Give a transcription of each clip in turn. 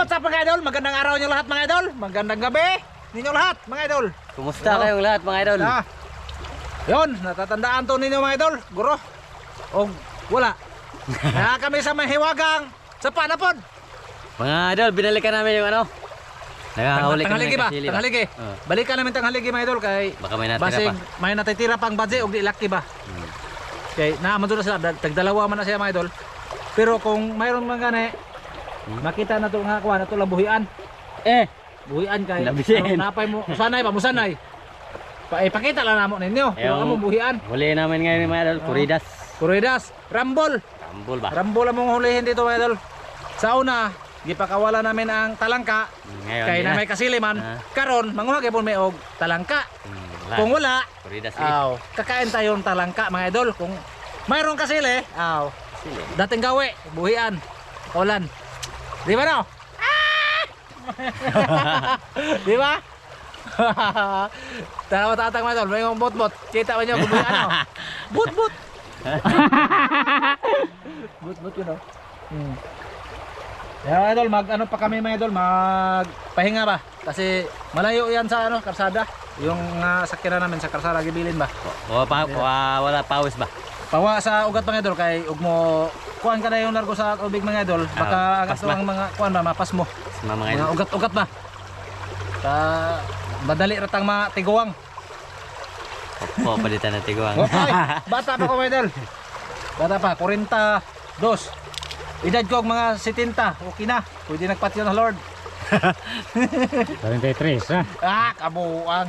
what's up mga idol? Magandang araw niyo lahat mga idol. Magandang gabi ninyo lahat mga idol. Kumusta kayong lahat mga idol? Yun, natatandaan to ninyo mga idol. Guro. O wala. Kaya kami sa may hiwagang sa panapod. Mga idol, binalikan namin yung ano. Nakahuli kami Tanghaligi ng ba? kasili ba? Tanghaligi. Balikan namin tanghaligi mga idol kay Baka may natira basig pa. may natitira pang badge og di laki ba. Kay naman doon sila tagdalawa man na siya mga idol. Pero kung mayroon man gani makita na to nga kuha na to lang buhian. Buhian kay Labisin. napay mo sanay pa musanay. Ipakita lang namo ninyo. Yung amo buhian. Huli namin ngayon mga idol, Kuridas. Kuridas, rambol. Rambol ba? Rambol ang mong hulihin dito mga idol. Sa una, gipakawala namin ang talangka. Ngayon, Kay di na may kasiliman. Karon manguha gyud may og talangka. Kung wala, Kuridas kakain tayong talangka mga idol. Kung mayroong kasili, Sili. dating gawi, buhian, kaulan. Di ba no? Di ba? Tanaw tatang mga idol, may yung bot-bot. Kita ba nyo kung buhian no? Bot-bot. Bot-bot yun no? Kaya mga idol, ano pa kami mga idol, magpahinga ba? Kasi malayo yan sa ano, karsada. Yung sakyanan namin sa karsada, gibilin ba? Wala pawis ba? Pawa sa ugat mga idol, kay ug mo kuan ka na yung largo sa tubig mga idol, baka agad ang mga kuan ba, mapas mo. Mga ugat-ugat ba? Madali ratang matiguang. Opo, palitan na tiguang. Okay, bata pa ko mga idol. Bata pa, 42. Edad ko ang mga 70, okay na. Pwede nagpatyo na Lord. 43 ha? Kabuang.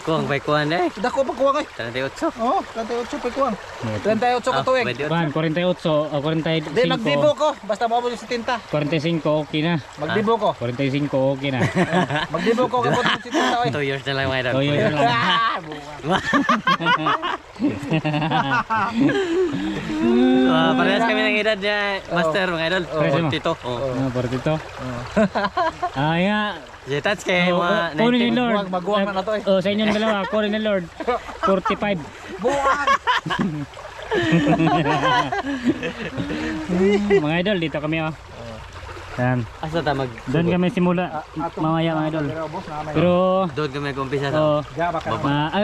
Kuang bay kuang deh. Dako pa kuwang ay. 38. Oh, 38 pa kuwang. 38 ka tuig. Kuan, 48 o 45. Di, magdibo ko. Basta mo yung 70. 45 okay na. Magdibo ko. 45 okay na. Magdibo ko kapag yung 70 oy. 2 years na lang mga idol. 2 years na lang. Parehas kami ng edad niya, master mga idol. 42. 42. Nga. Jetats kay mga Kunin ni 19. Lord. Maguwang na to eh. Sa inyong dalawa, kunin ni Lord. 45. Buwang. Mga idol, dito kami oh. Yan. Asa ta mag Doon kami simula mamaya mga idol. Pero doon kami kumpisa sa. oh, Diya baka.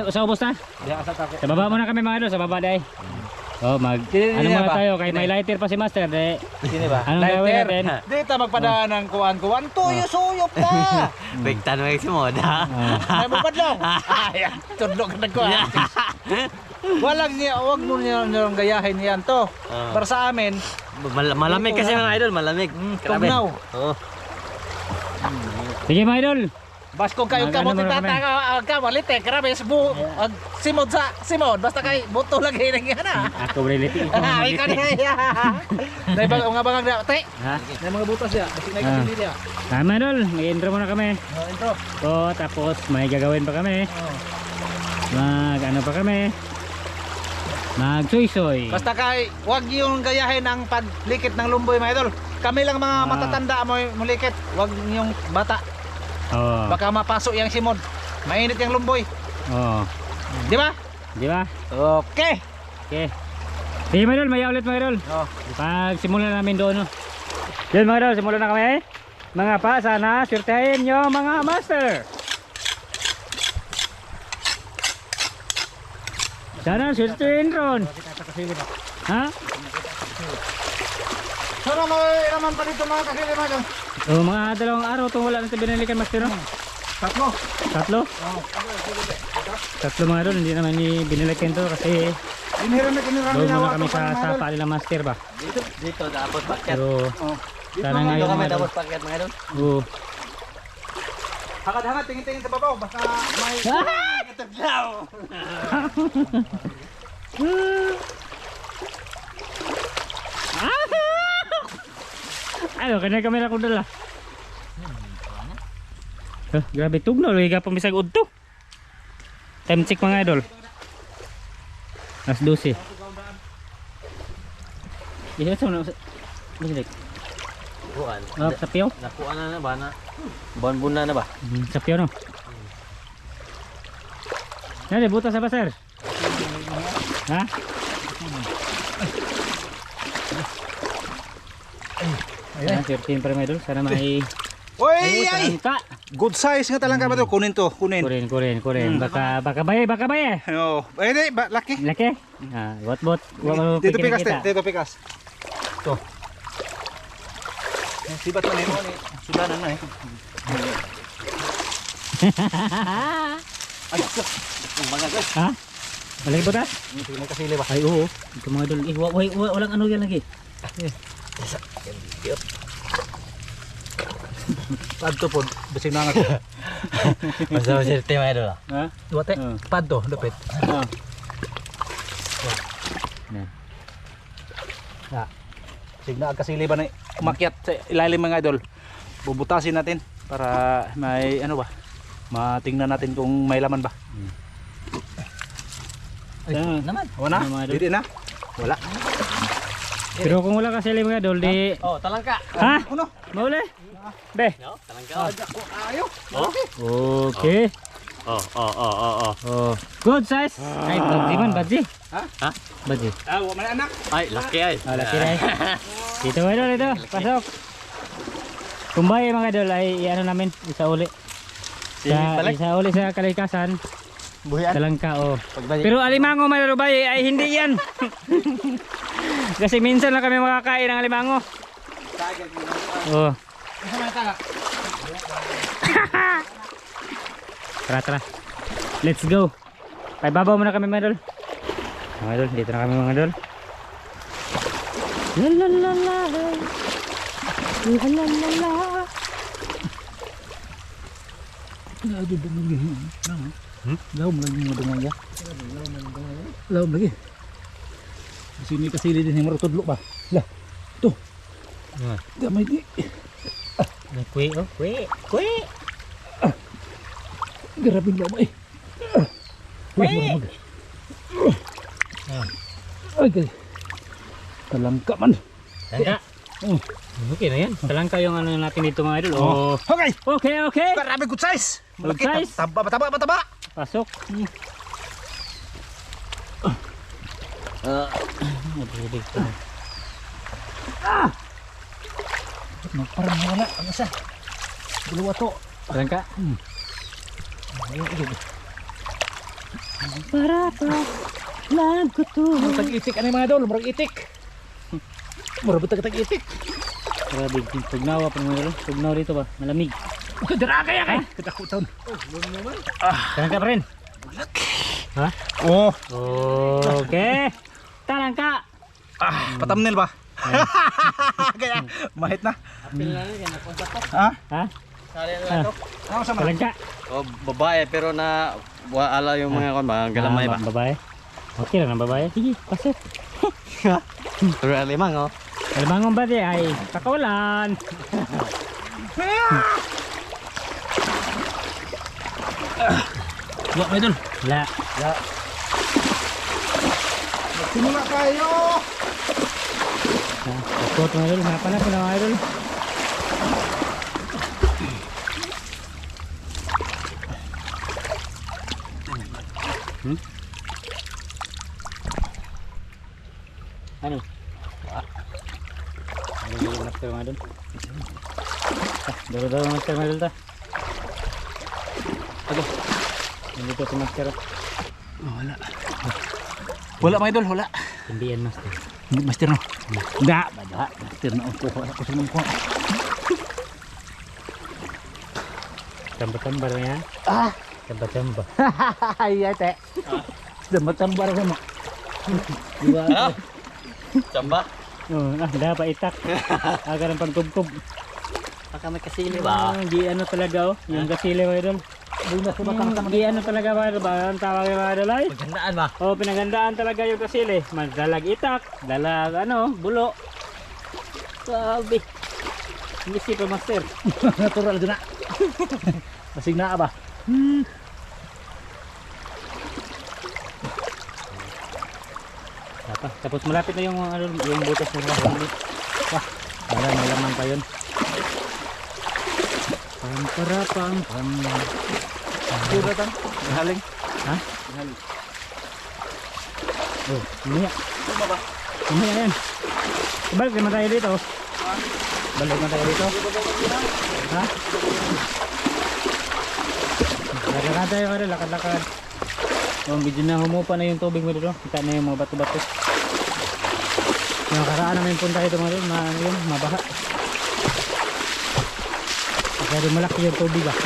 sa ubos na. Diya sa tako. Sa baba muna kami mga idol, sa baba dai. Oh, ano muna tayo kay may lighter pa si Master de. Sino ba? Anong gawin natin? Dito magpadaan ng kuan-kuan. Tuyo-suyop na. Big tan mo si moda. Ay mo padlong. Ay, tudlok ka nagkuan. Walang niya, wag mo niya nang gayahin yan to. Para sa amin, Malamig kasi mga idol, malamig. tugnaw. Oo. Sige mga idol. Bas kung kayo kamot Mag-ano muna tataka ka malit eh. Grabe simod sa simod basta kay buto lagi nang yan ah. Ako relate. Ay ka niya. Dai ba nga bangag na te. Ha? Nay mga butas ya. Kasi nay kasi dia. Tama idol, mag-intro muna kami. Intro. Oh, tapos may gagawin pa kami. Ano pa kami? Magsoy-soy. Basta kay wag yung gayahin ang paglikit ng lumboy mga idol. Kami lang mga matatanda mo mulikit. Wag yung bata. Oh. Baka mapasok yung simod. Mainit yung lumboy. Oh. Di ba? Di ba? Okay. Okay. Sige mga idol, maya ulit mga idol. Oh. Pag simulan namin doon. No? Yun mga idol, simulan na kami. Mga pa, sana swertehin nyo mga master. Sana swertehin ron. Ha? Sana may naman pa dito mga kasili mga idol. Oh, mga dalawang araw itong wala natin binalikan master. No? Tatlo. Tatlo? Tatlo mga idol, hindi naman binalikan to kasi Inihiram na kinirami doon na muna kami sa sapa nila master ba. Dito dapat pakyat. Pero sana Dito ngayon kami mga idol. dapat pakyat mga idol. Oo. Hangad-hangad, tingin-tingin sa babaw. Basta may kataglaw. Ano, kanya kamera ko dala. Grabe tugno, lagi ka pamisag udto. Time check mga idol. Alas 12. Isa sa mga music. Buwan. Sa piyo? Nakuha na ba na? Buwan-buwan na ba? Sa piyo no. Nade butas apa sir? Ha? Ayan, 13 pa rin mga idol. Sana may Oy, ay! Talangka. Good size nga talangka ba to? Kunin to, kunin. Kurin. Baka baye. Oh, ay, laki. Laki. Bot. Dito pikas, dito pikas. To. Sibat na nimo ni. Sudanan na eh. Ay, mga guys. Ha? Malaki butas? Hindi mo kasili ba? Ay, oo. Ito mga idol. Walang ano yan lagi. Padto po, basig na nga to. Basta maserte mga idol. Ha? Wate, padto, dapit. Yan. Signa kasili ba na umakyat sa ilalim mga idol. Bubutasin natin para may ano ba? Matingnan natin kung may laman ba. Ay, naman. wala Ano, mga na? idol? Hindi na? Wala. Pero kung wala kasi mga idol, di... Oh, talangka. Ha? Ano? Mauli? Be? No, talangka. Ayaw. Okay. Oh. Good size. Ay, badji man, badji. Ha? Badji. Wala man anak. Ay, laki ay. Laki na eh. Dito mga idol, ito. Pasok. Kumbay mga idol ay ano namin, isa uli. Isa uli sa kalikasan. Buhian. Talangka, oh. Pagbalik. Pero alimango mga rubay ay hindi yan. Kasi minsan lang kami makakain ng alimango. Oh. Tara. Let's go. Babaw muna kami mga idol. Mga idol, dito na kami mga idol. La la la la. La la la la. Lawom lagi mo dungan ya. Lawom lagi. Sini kasili din yung marutudlo ba? Lah. To. Gamay di. Kue, oh, kue. Garapin ba eh. Ay, talangka man. Talangka. Okay na yan. Talangka yung ano natin dito mga idol. Oh. Okay. Grabe good size. Good size. Taba. Pasok. Parang wala. Ano siya? Dalawa to. Talangka. Para pa. Lag ko to. Tag-itik ano yung mga idol? Murag itik. Murag tag-itik. Grabe, pugnawa pa mga idol. Pugnaw dito ba? Malamig. Dara kaya kay. Katakutan. Talangka pa rin. Ha? Oh. Okay. Talangka. Patamnil ba? Kaya mahit na. Apil na rin, napunta ko. Ha? Ha? Sali na ito. Ano sa mga? Talangka. Oh, babae pero na ala yung mga kon mga galamay ba. Babae. Okay lang ang babae. Sige, pasok. Pero alimang oh. Alamangong ba di ay kakawalan. Wala idol. Wala. Simula kayo. Takot mga idol. Hanapan natin mga idol. Ano? Ano yung master mga idol? Daro master mga idol ta. Ako. Nandito si master. Wala mga idol, wala. Tindihan master. Hindi master no. Enggak, bada. Master na ako. Wala ko sa mong kuha. Tambah-tambah ya. Tambah-tambah. Iya teh. Dambat-dambat ako mo. Ano? Chamba? Oh, dapat itak. Agar ang pagkubkob. Baka may kasili ba? Di ano talaga oh. Yung kasili mga idol. Di ano talaga mga idol. Ang tawag yung mga idol ay. Magandaan ba? Oh, pinagandaan talaga yung kasili. Dalag itak. Dalag ano, bulo. Sabi. Hindi si pa master. Natural din na. Masig na ba? Tapos malapit na yung ano, yung butas ng kasili. Wah, wala may laman pa yun. Pam. Suratan. Haling. Ha? Oh, mamaya. Mamaya yan. Balik naman tayo dito. Balik naman tayo dito. Ha? Lakad tayo mga idol, lakad-lakad. Medyo na humupa na yung tubig mo dito. Kita na yung mga bato-bato. Yung karaan namin punta ito mga idol, mabaha. Kasi malaki yung tubig ah.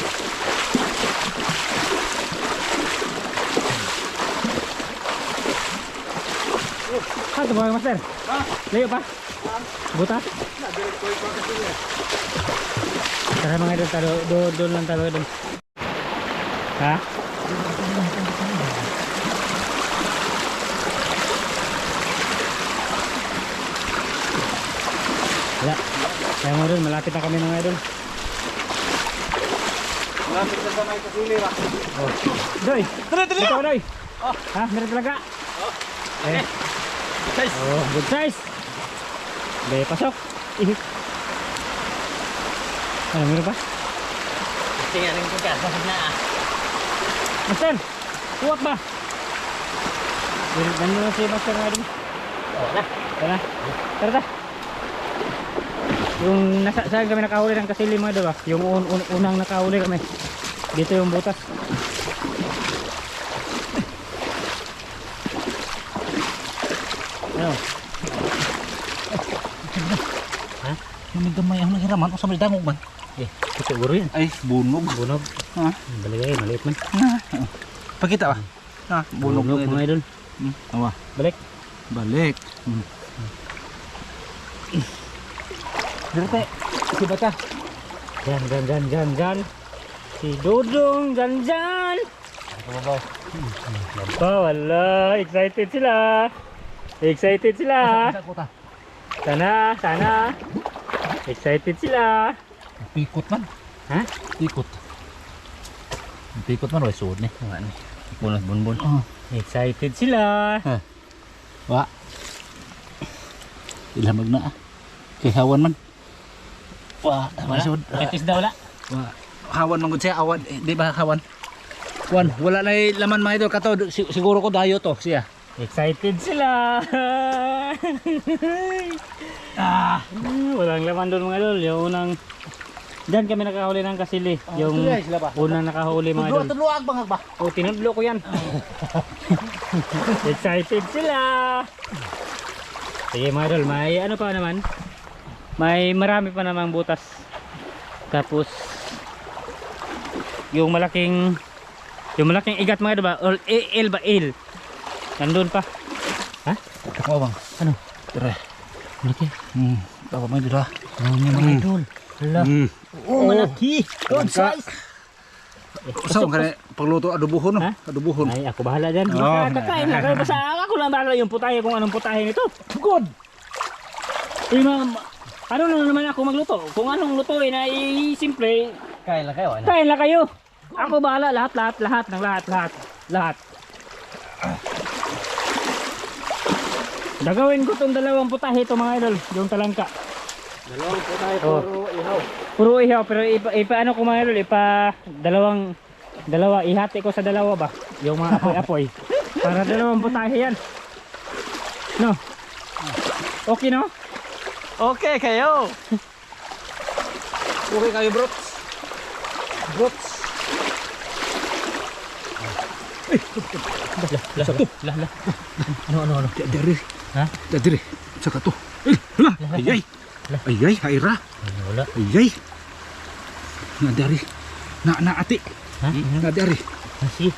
Ito ba master? Layo pa? Buta? Tara mga idol, doon lang tayo doon. Ha? Wala. Kaya mga idol, malapit na kami mga idol. Malapit na sa may kasili ba? Oh. Doy! Dito Doy! Ha? Meron talaga? Eh. Size. Oh, good size. Be, pasok. Ano, meron pa? Tingnan rin ko ka. Pasok na ah. Master, kuwak ba? Ganun lang si Master nga din. Wala. Tara. Tara. Yung saan kami nakahuli ng kasili mga diba? Yung unang nakahuli kami. Dito yung butas. Ano? Ha? Yung gamay ang nahiraman o sa may dangog man. Eh, siguro yan. Ay, bunog. Bunog. Ha? Baligay, maliit man. Pakita ba? Ha, bunog mga idol. Awa. Balik. Balik. Dito si Bata. Jan. Si Dudong, jan. Wala, excited sila. Sana. Excited sila. Pikot man. Ha? Pikot. Pikot man, wala suod ni. Bunot bunbun. Excited sila. Wa. Ilamag na ah. Kay hawan man. Wah, masud. Titis daw wala. Wah, hawan man gud siya awan, di ba hawan? Wala na laman mga idol kato siguro ko dayo to siya. Excited sila. Walang laman doon mga idol. Yung unang diyan kami nakahuli ng kasili. Yung unang nakahuli mga idol. Tudluag bangag ba? Oh, tinudlo ko yan. Excited sila. Sige mga idol, may ano pa naman? May marami pa namang butas. Tapos yung malaking igat mga diba? El ba el? Nandun pa. Ha? Ako bang? Ano? Tara. Malaki. Baka may dira. Mga idol. Hala. Oh, malaki. Good size. Usaw ka pagluto adobuhon no? Ha? Adobuhon. Ay, ako bahala dyan. Oh. Kakain na kayo. Basta ako lang bahala yung putahe kung anong putahe nito. Good. Eh, ano naman ako magluto? Kung anong lutuin ay simple. Kain lang kayo. Ano? Kain lang kayo. Ako bahala lahat. Gagawin ko tong dalawang putahe ito mga idol. Yung talangka. Dalawang po tayo Oh. puro ihaw. Puro ihaw pero ano ko mga idol, dalawa ihati ko sa dalawa ba? Yung mga apoy-apoy. Para dalawang putahe yan. No. Okay no? Okay kayo. Okay kayo, bro. Lah. Ano? Dari. Ha? Dari. Saka to. Ayay. Ayay, haira. Wala. Ayay. Na dari. Na ati. Ha? Na dari. Sige.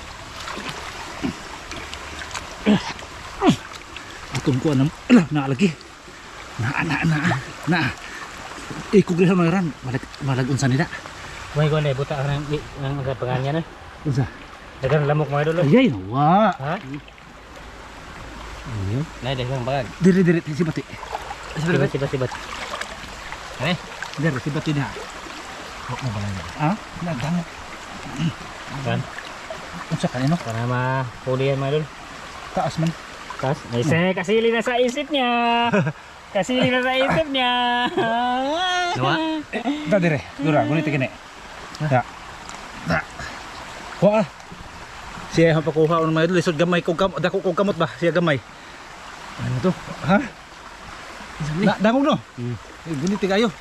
Atong ko anam. Na lagi. Na. Ikugrihan mo ran. Malag unsa nila. May gone buta ka ng panganyan na. Unsa? Dagan lamok mga idol. Ayay, wa. Ha? Nay, dagang bagag. Diri si bati. Sibat. Diri si bati na. Huwag mo balay na. Ha? Nagdang. Kan? Unsa kanino? Para mahuli yan mga idol. Taas man. Tas, kasili na sa isip niya. Nawa? Da dire. Dura, gunit kini. Da. Wa. Siya ang pakuha ng mga idol, lisod gamay kog kamot, dako kog kamot ba? Siya gamay. Ano to? Ha? Dangog no? Gunit kayo.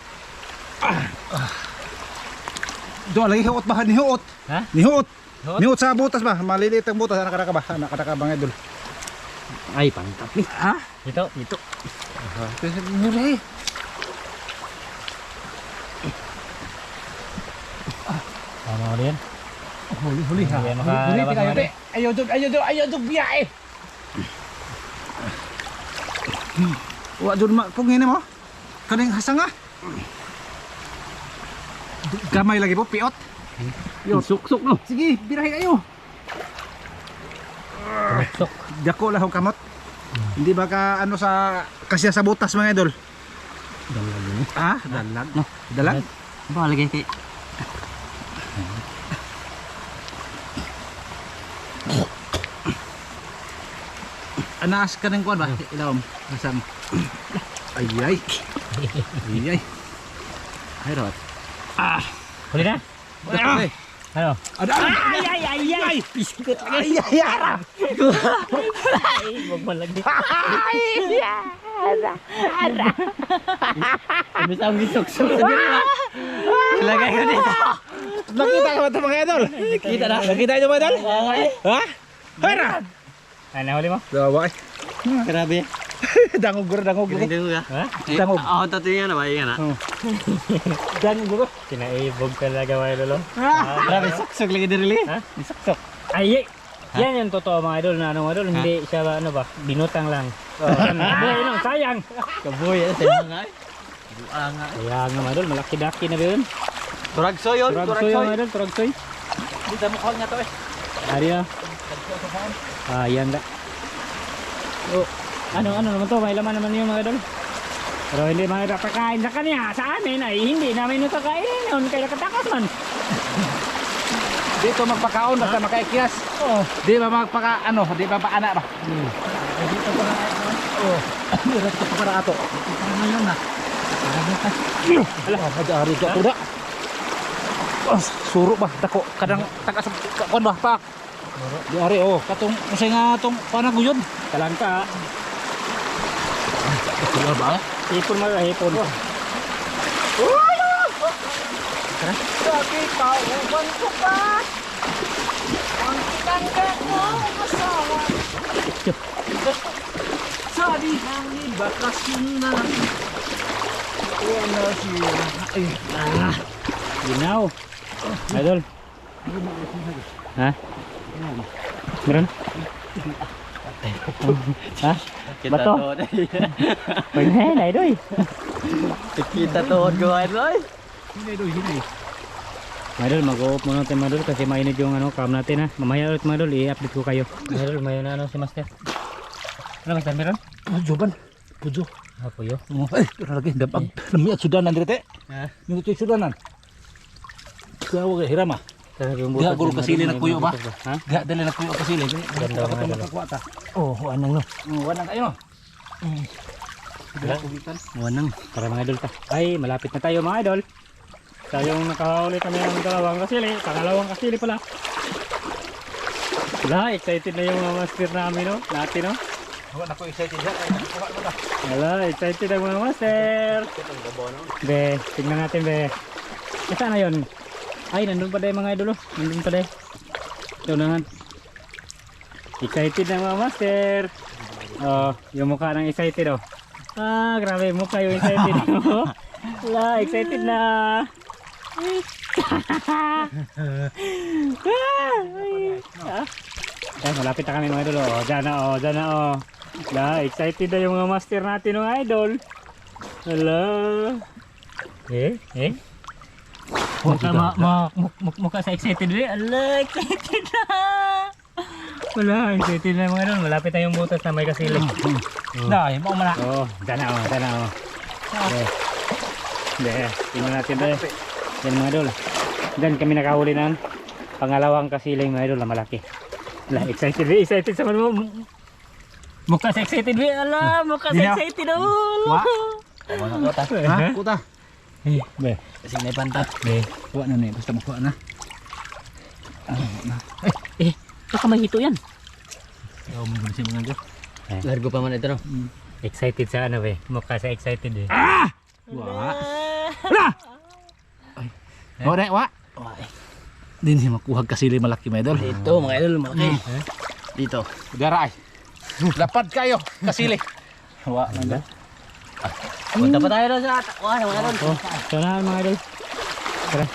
Doon lagi hiuot ba? Nihuot. Ha? Nihuot. Hiuot? Nihuot sa butas ba? Maliliit ang butas. Nakadaka ba? Nakadaka ba nga idol? Ay, pangkat ni. Ha? Ito. Huli. Ano mo yan? Huli ha. Hindi, Huli makalabas kayo. naman. Ayaw dun biyahe. Wa dun pungin mo. Kaning hasang ah. Gamay lagi po, piot. Yung suksok no. Sige, birahin kayo. Tumaksok. Dako lah ang kamot. Hindi ba ka ano sa kasya sa butas mga idol? Dalag ni. Ah, dalag. No, dalag. Ba lagi kay. Anas ka ng kuwan ba? Ilawom. Hasang. Ayay. Ayay. Ay, rot. Huli na? Dako eh. Ano? Ada. Ay! Piskot lagi. Ay, ara. Ay, wag man lagi. Bisa ang gisuksok sa dira. Lagay ko dito. Nakita ka ba ito mga idol? Kita na. Nakita nyo mga idol? Ha? Hara! Ay, nahuli mo? Dawa eh. Grabe. Dangog guro, dangog guro. Galing nga. Ha? Dangog. Ako tatuyan na ba yan ah. Dangog guro. Kinaibog talaga mga idol. Grabe suksok lagi diri. Ha? Isaksok. Ay! Yan yung totoo mga idol na ano mga idol. Hindi siya ba, ano ba? Binutang lang. Boy, no, sayang. Kaboy sa mga. Buanga. Kaya nga mga idol, malaki-daki na ba yun? Turagsoy yun, Turagsoy mga idol, turagsoy. Dito mo call nga to eh. Ari na. Yan da. Oh, ano naman to? May laman naman yun mga idol. Pero hindi mga idol pagkain sa kanya. Sa amin ay hindi namin ito kainin yun. Kaya nakatakas man. Dito magpakaon basta makaikyas. Oh. Di ba magpaka ano, di ba paana ba? Dito pa na oh. Dito pa para ato. Ngayon na. Ala, ada ka kuda. Oh, suro ba tako kadang takas kon ba pak. Di ari oh, katong usay nga tong panaguyod. Talangka. Ano ba? Hipon mga hipon. Sabi ka, uban ko pa. Ang kitangga ko masawa. Sabi hangi bakasyon na. Wala siya. Ay. Ginaw. Idol. Ha? Meron? Ha? Bato? Pagkain na idol. Kita tuhod ko idol. Hinay doy, hinay. Idol, mag-o-off muna natin mga idol kasi mainit yung ano, cam natin ha. Mamaya ulit mga idol, i-update ko kayo. Mga idol, may na ano si Master. Ano Master, meron? Pujo ban. Pujo. Ah, puyo. Ay, pero lagi dabag. Nami at sudanan dito. Ha? Yung ito sudanan. Kawa kay hirama. Diha guro kasili na kuyo ba? Ha? Diha dali na kuyo kasili. Ganda Ako mga idol. makakuha ta. Oh, anang no. Wanang kayo no. Wala. Wanang, para mga idol ta. Ay, malapit na tayo mga idol. Tayong nakahuli kami ng dalawang kasili. Pangalawang kasili pala. Wala, excited na yung mga master namin no. Natin no. Wala ko excited ha. Ay nakuha mo ta. Wala, excited ang mga master. Be, tignan natin be. Saan na yun? Ay, nandun pa yung mga idol oh. Nandun pa dahil. Ito naman. Excited na mga master. Oh, yung mukha ng excited oh. Ah, grabe mukha yung excited oh. Wala, excited na. Ay, malapit na kami mga idol oh. Diyan na oh, diyan na oh. Wala, excited na yung mga master natin mga idol. Wala. Mukha sa excited rin. Ala, excited na. Wala, excited na mga idol. Malapit na yung butas na may kasili. Dai, mo mana. Oh, diyan na oh, diyan na oh. Tingnan natin dahil. Yan mga idol. Diyan kami nakahuli ng pangalawang kasiling mga idol na malaki. Ala, excited sa mo. Mukha sa excited rin. Ala, mukha sa excited oh. Wa. Wala ko ta. Ha? Kuta. Be, Kasi may pantat. be. Kuha na ni, basta makuha na. Baka may hito yan. Yo mo gud si mga idol. Largo pa man ito no. Excited sa ano be. Mukha sa excited eh. Wa. Wala. Ay. Wa dai, wa. Din si makuhag kasili malaki mga idol. Dito mga idol, malaki. Dito. Dara ay. Lapad kayo kasili. Wa man. Punta pa tayo doon sa takwan mga idol. Oh, sanahan mga idol. Tara.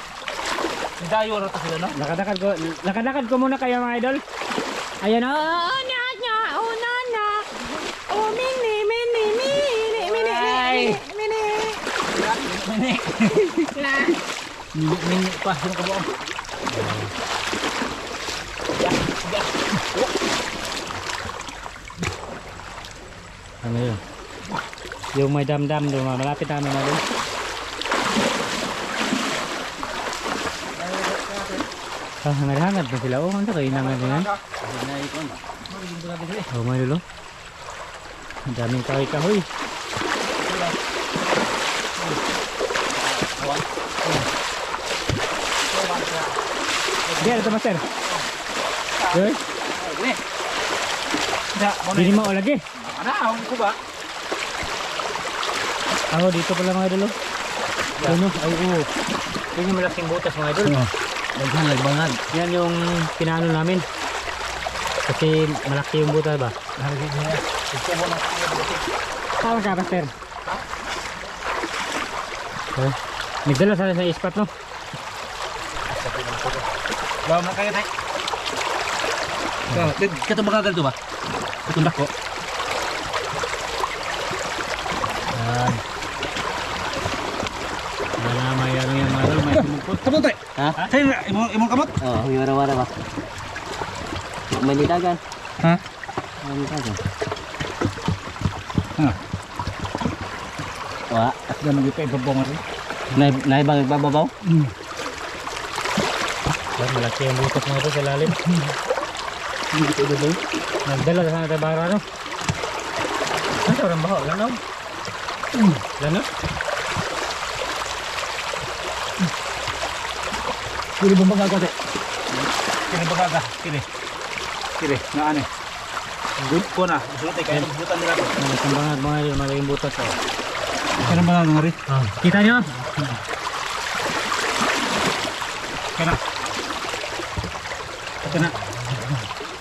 Dayo ra ta sila no. Lakad-lakad ko muna kayo mga idol. Ayan oh, nya, oh nana. Oh mini. Ay. Mini pa sino ka buong. Ano yun? Yung may dam-dam doon, malapit namin na doon. Ah, hangad-hangad na sila. Oh, ano kayo inangad na yan? Oh, may dulo. Ang daming kahoy-kahoy. Di, ano ito master? Good? Hindi mo lagi. Ana, ko ba? Ako dito pala mga idol. Ano? Ay, oo. Yun yung malaking butas mga idol. Nagbangag. Yan yung pinano namin. Kasi malaki yung butas ba? Tama ka, Pastor? Oh, nagdala sa ispat, no? Bawa na kayo tay. Kito magagal to ba? Itundak ko. Yan. Wala may ano yung mga idol, may sumugpot. Kamot tay. Ha? Tay imong kamot? Oh, may wara-wara ba? May nitagan. Ha? May nitagan. Ha. Wa. At ganun gyud kay babong rin. Naibang nagbababaw? Yan, malaki yung butas mga ito sa lalim. Hindi ko dito. Nagdala sa natin bara, no? Ano sa orang baho? Lanaw? Lanaw? Kini ba magagal tay? Kini ba gaga? Kini. Kini na ane. Good ko na. Sulit kay butan nila to. Malaking bangag mga idol, malaking butas. Oh. Kana ba nga ri? Kita nyo? Kana. Kana.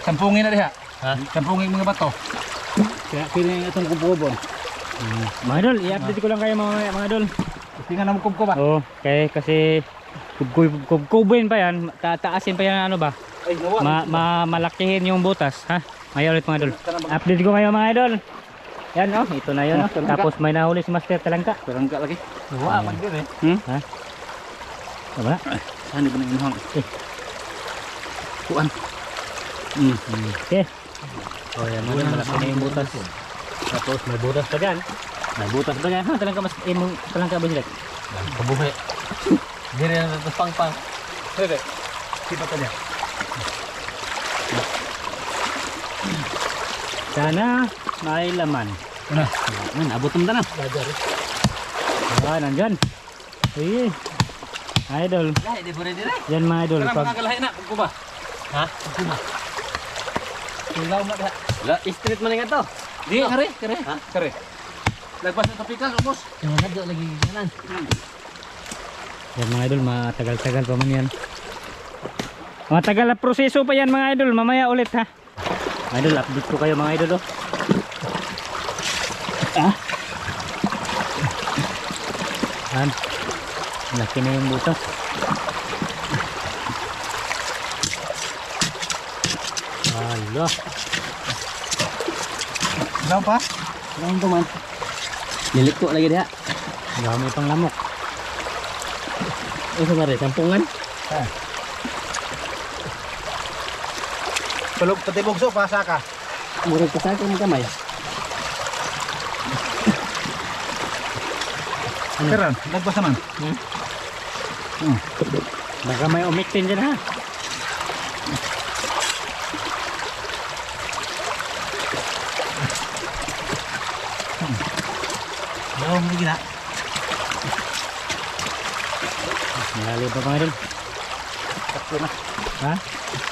Sampungin na diha. Ha? Sampungin mga bato. Kaya kini itong kubobon. Mga idol, i-update ko lang kayo mga idol. Tingnan na mo ko ba? Oo, kasi kubkubuin pa yan, tataasin pa yan ano ba? Ay, nawa. Malakihin yung butas, ha? Ngayon ulit mga idol. Update ko kayo mga idol. Yan oh, ito na yun oh. Tapos may nahuli si Master Talangka. Talangka lagi. Nawa man din eh. Ha? Tama na? Saan ba nang inuhang? Kuan. Okay. Oh yan, malaki na yung butas. Tapos may butas pa dyan. May butas pa dyan. Ha, Talangka mas imong Talangka ba sila? Kabuhay. Diri na ito pang-pang. Pwede. Sipa pa niya. Sana may laman. Ano? Abot naman na. Ah, nandyan. Sige. Idol. Lahi, di po rin dire. Yan mga idol. Kana Pag magagalahin na ko ba? Ha? Ko ba? Tulaw na diha. La, street man nga to. Di kare, kare. Ha? Kare. Lagpas na topikas, ubos. Nadyo lagi ganan. yan mga idol, matagal-tagal pa man yan. Matagal na proseso pa yan mga idol. Mamaya ulit ha. Mga idol, update ko kayo mga idol oh. Yan. Laki na yung butas. Hala. Daw pa? Ano to man? Niliko lagi dia. Dami pang lamok. Isa ba rin, sampungan? Tulog pati bugso pa saka. Murag pa sa akin kamay. Karan, lagpas naman. Baka may umiktin dyan ha. Daw mo gina. Malalim pa mga idol. Takto na. Ha?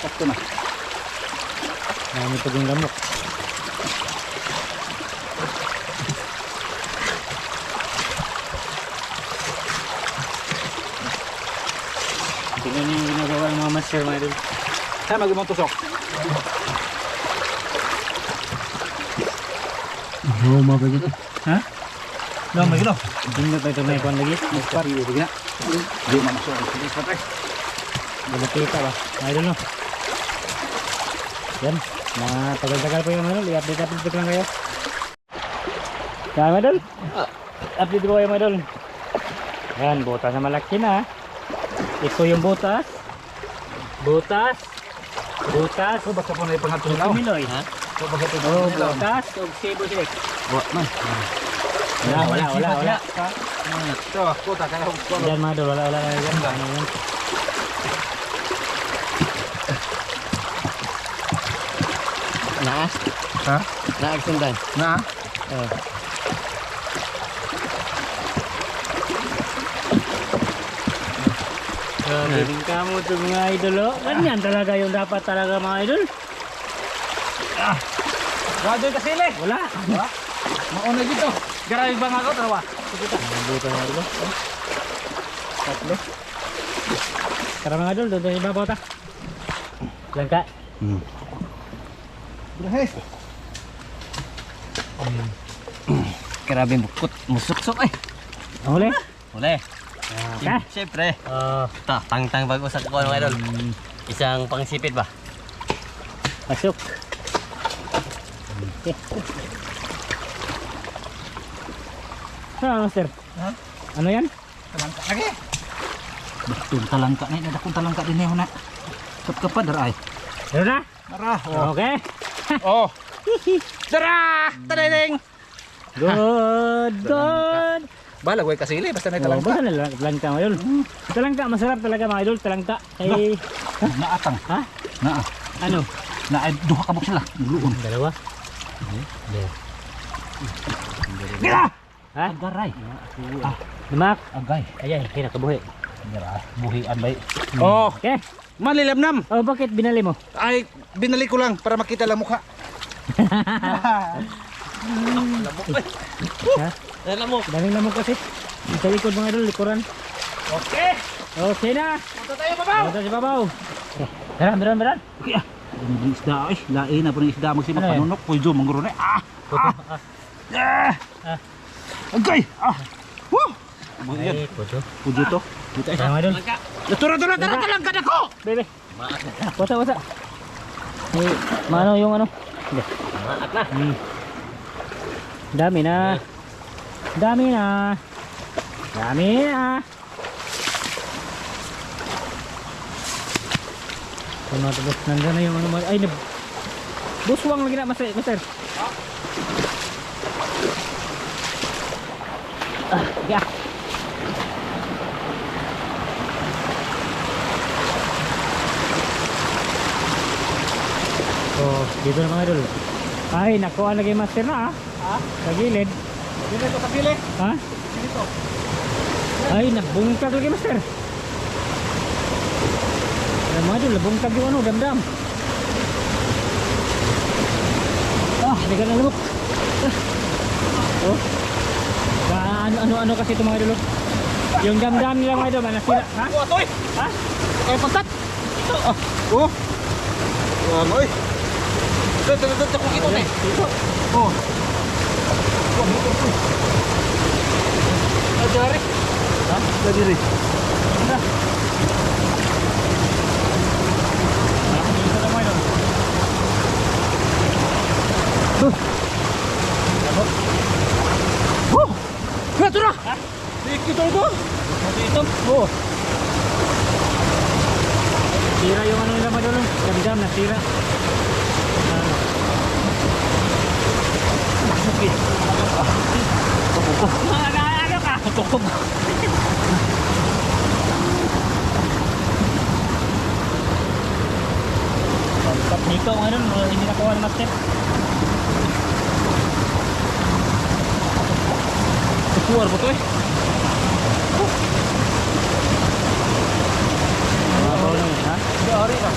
Takto na. Dami pa yung lamok. Tingnan niyo yung ginagawa ng mga master mga idol. Saan mag-imong tusok? Oo, mabagay. Ha? No, may gino. Tingnan pa ito na ikuan lagi. Ispat. Sige na. Di man masuk. Sige, ispat eh. Malapita ba? Mga idol no? Yan. Mga tagal-tagal po yung mga idol. I-update ko lang kayo. Yan mga idol. Update ko kayo mga idol. Yan, butas na malaki na. Ito yung butas. Butas. Butas. So, basta po na ipangatong Ito Miloy. Ha? So, basta po Oh, na butas. Og Cebu Select. man. Wala. So, puta, kaya ko. Yan mga idol. Wala na yan. Ano yan? Naas. Ha? Naas sundan. Na? Oh. Galing ka mo ito mga idol oh. Ganyan talaga yung dapat talaga mga idol. Radyo ka sili. Wala. Mauna dito. Garay bang ako dalawa. Buto mga idol. Oh. Tatlo. Tara mga idol, doon tayo ibabaw ta. Langka. Grahe. Grabe bukot. Musuksok eh. Huli. Uli. Okay. Siyempre. Oh, Ito, tang-tang bago sa kuha ng idol. Isang pangsipit ba? pasok. Okay. Master? Ha? Ano yan? Talangka lagi. Betul talangka ni ada kun talangka din na. Kapkapad daray. Ano na? Tara. Okay. Oh. Tara! Tadeng. Good. Bala way kasili basta na Oh, talangka. basta na talangka mga idol. Talangka, masarap talaga mga idol. Talangka. Kay... Naatang. Ha? Naa. Ano? Na ay duha ka sila. Luon. Dalawa. Gila. Ha? Agaray. Lumak. Agay. Ayan, kinakabuhi. Dara. Buhian bay. Oh, Okay. malilamnam. Oh, bakit binali mo? Ay binali ko lang para makita lang mukha. Ha? Alam mo. Daming lamok kasi. Sa likod mga idol, likuran. Okay. Okay na. Punta tayo babaw. Punta si Babaw. Meron. Okay. Ini isda ay lain na po ng isda mo sino Ano yan? panunok puyo mangguro na. Agay. Woo. Buhian. Ay, puto. Puyo to. Kita Tara mga idol. Tura lang kada ko. Bebe. Wasa. Eh, mano yung ano? Hindi. Maat na. Dami na. Kung natapos, nandun na yung ano. Ay, buswang lagi na, master. Yeah. So, dito na mga idol. Ay, nakuha lagi master na sa gilid. Dito to sa pili. Ha? Dito. Ay, nabungkag lagi master. Ay, mga idol, nabungkag yung ano, damdam. Hindi ka nalubok. Oh. Ano kasi ito mga idol. Yung damdam nila mga idol, nasira. Ha? Toy. Ha? Kay patat. Oh. Oy. Dito ko ito ni. Dito. Oh. Dari. Ha? Dari. Ano? Dito na mga idol. Tura. Dikit to. Ito? Oo. Sira yung ano nila mga idol. Damdam, nasira. Ano ka? Tukog. Pagkat nito mga idol, hindi nakuha ng master. Keluar betul eh. Ha? Tiga hari dah.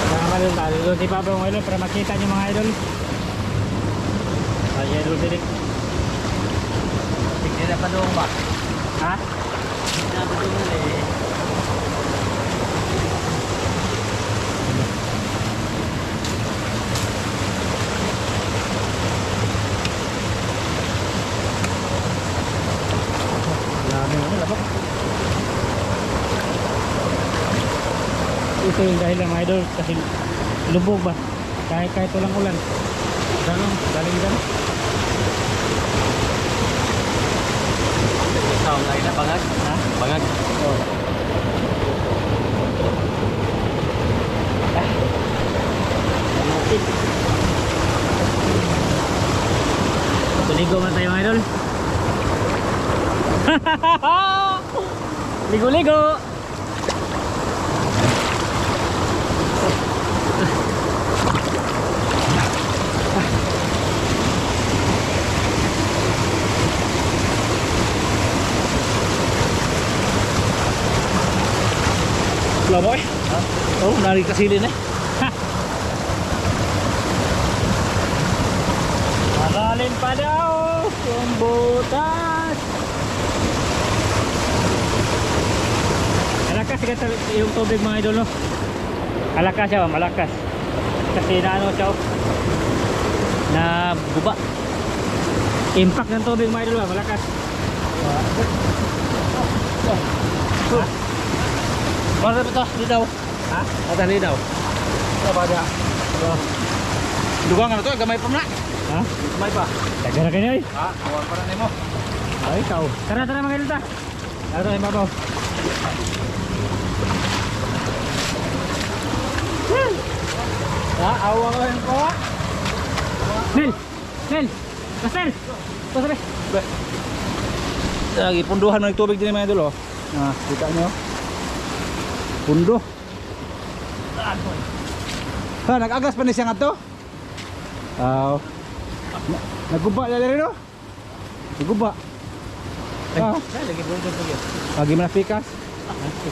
Saka ka doon tayo. Doon si Pablo mga idol para makita niyo mga idol. Ay, idol silik. Hindi na pa doon ba? Ha? Hindi na pa doon eh. ito yung dahilan mga idol kasi lubog ba kahit walang ulan ganun galing dyan Sound lain na bangag. ha? Bangag. Oh. Ligo man tayo mga idol. Ligo-ligo. Wala mo eh. Oh, nari kasilin eh. Malalim pa daw yung butas. Malakas yung tubig mga idol no. Malakas siya, malakas. Kasi naano siya na guba. Impact ng tubig mga idol malakas. Para ba ito? Lidaw. Ha? Ada lidaw. Ito ba dia? Dugang na to, gamay pa na. Ha? Gamay pa. Tagara kayo eh. Ha, awan pa na nimo. Ay, ikaw. Tara, tara mga idol ta. Tara tayo babaw. Ha, awan ko. Nel! Nel! Pastel! Pastel! Lagi punduhan ng tubig din mga idol oh. Ah, kita nyo. Pundo. Ha, nag-agas pa ni siya nga to? Aw. Naguba na rin no? Naguba. Ah, Lagi bundok po yun. lagi manapikas.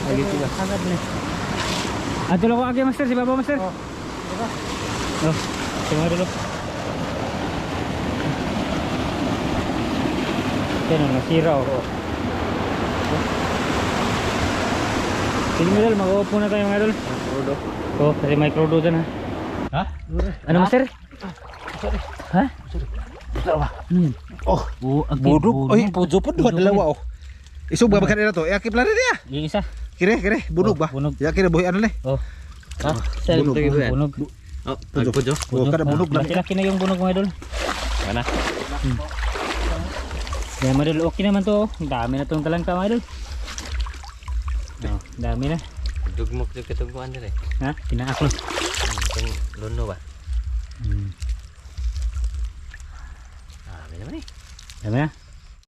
Lagi sila. Agad na. Ato lang ko agi master, si Baba master. Oh. Oh, si mga dulo. Yan ang nasira oh. Sige mga idol, mag-uupo na tayo mga idol. Crudo. Oh, kasi may crudo dyan ha. Ha? Ano master? Ha? Dalawa. Ano yun? Oh, budok. Oy, pujo po dua dalawa oh. Isog ba bakit na to? Iakip lang rin niya. Yung isa. Kire, bunog ba? Bunog. Ya kira buhi ano le? Oh. Ha? Bunog. Bunog. Oh, pujo. Oh, kada bunog lang. Laki-laki na yung bunog mga idol. Mana? Yan mga idol, okay naman to. Ang dami na itong talangka mga idol. Oh, dami na. Dugmok jud ketuguan dire. Ha? Tinaak lo. Tong lono ba? Ah, naman eh. Dami na.